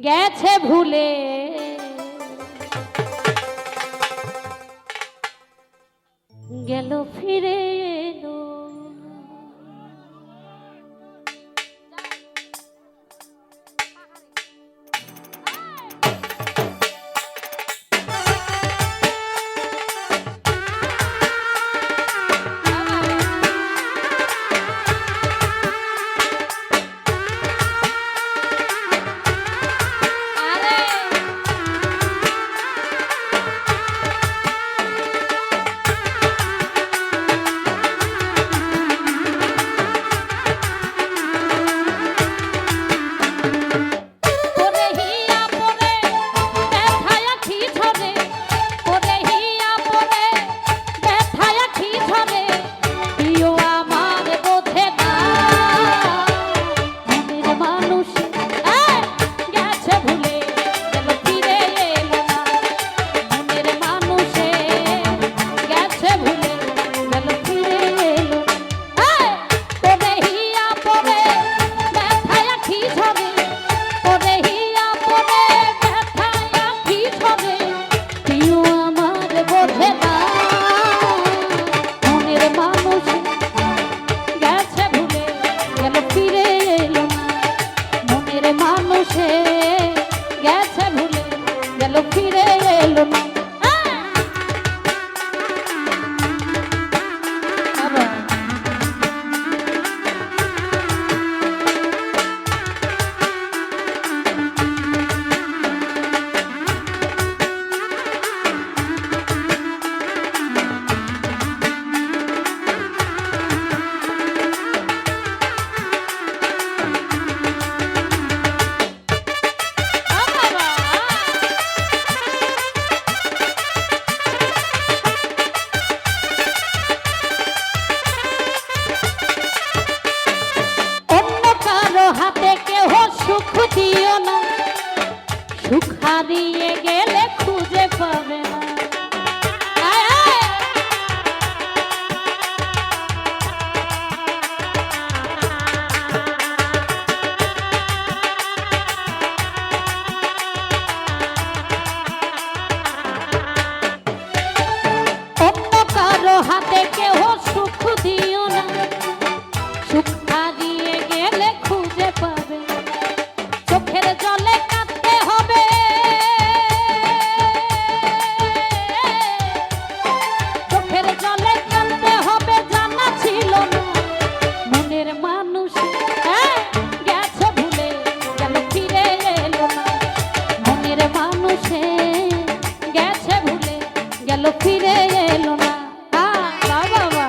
গেছে ভুলে গেল ফিরে এলো সুখ হারিয়ে গেলে খুঁজে পাবে না অন্য কারো হাতে কেহ সুখ দিও না সুখ হারিয়ে গেলে খুঁজে পাবে চোখের জলে কাঁদতে হবে চোখের জলে কাঁদতে হবে জানা ছিল না মনের মানুষ গেছে ভুলে গেল ফিরে এলো না মনের মানুষে গেছে ভুলে গেল ফিরে এলো না বাবা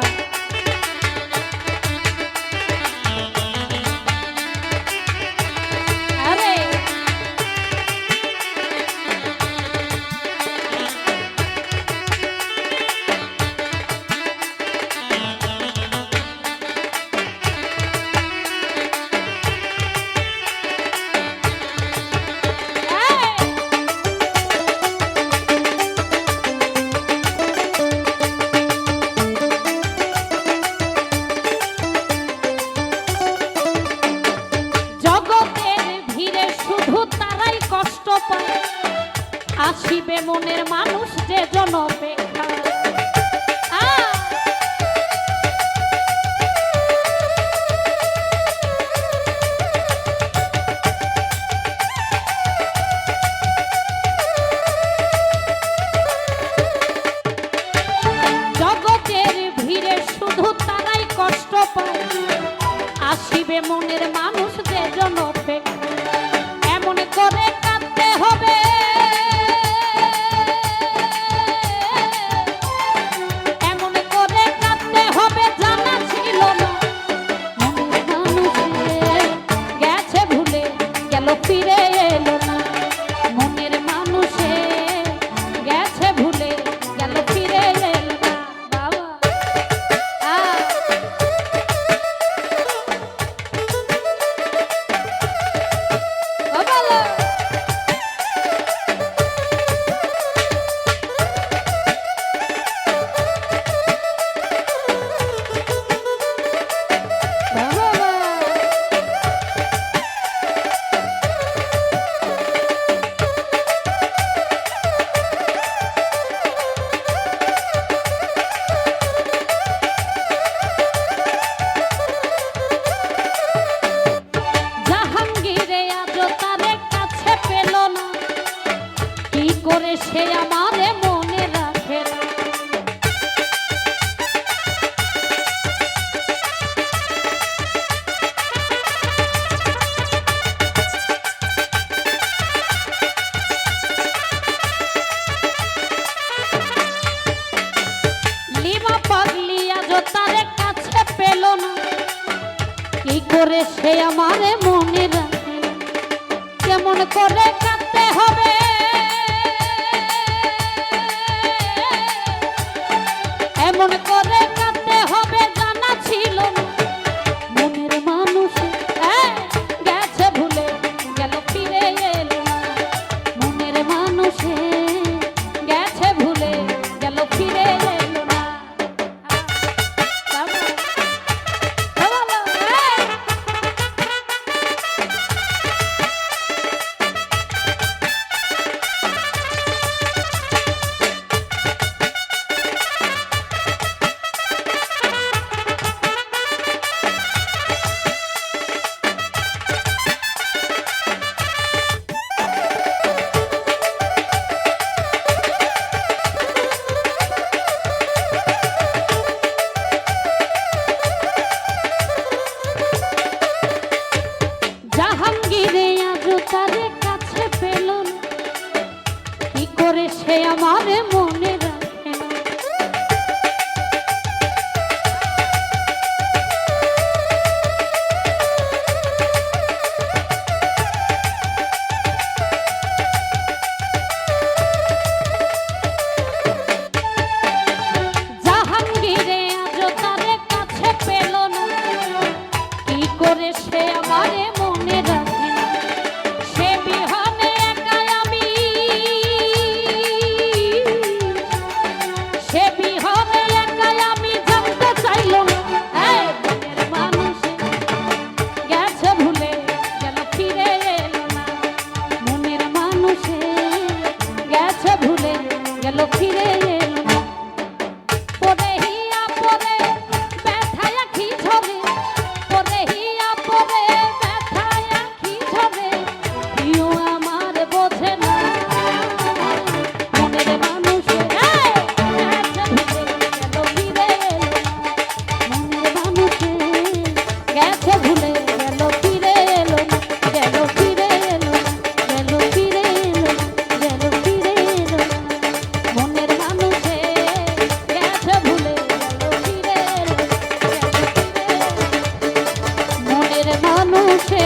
আসিবে মনের মানুষ যে জন অপেক্ষা জগতের ভিড়ে শুধু তারাই কষ্ট পায় আসিবে মনের মানুষ যে জন অপেক্ষা এমন করে কাঁদতে হবে ফিরে এলো না মনের মানুষে গেছে ভুলে গেল ফিরে এলো না বাবা এমন করে কাঁদতে হবে, এমন করে কাঁদতে হবে জানা ছিল না। মনের মানুষ গেছে ভুলে গেল ফিরে এলো না। মনের মানুষ গেছে ভুলে গেল ফিরে এলো না। জাহাঙ্গীরে আজও তারে কাছে পেল না, কি করে সে আমার মনে রাখে না। জাহাঙ্গীরে আজও তারে কাছে পেল না, কি করে সে আমার মনে রাখে না। সে বিহনে একা আমি, সে বিহনে একা আমি জানতে চাইল না। মনের মানুষ গেছে ভুলে গেল ফিরে এলো না। মনের মানুষ গেছে ভুলে গেল ফিরে এলো না। পরে হিয়া পরে ব্যথায় আঁখি ঝরে, পরে হিয়া পরে ব্যথায় আঁখি ঝরে, কেউ আমার বোঝে না। মনের মানুষ গেছে ভুলে গেল ফিরে এলো না। মনের মানুষ গেছে ভুলে গেল ফিরে এলো না। গেল ফিরে এলো না, গেল ফিরে এলো না, গেল ফিরে এলো না। মনের মানুষ গেছে ভুলে গেল ফিরে এলো না, গেল ফিরে এলো না। মনের মানুষে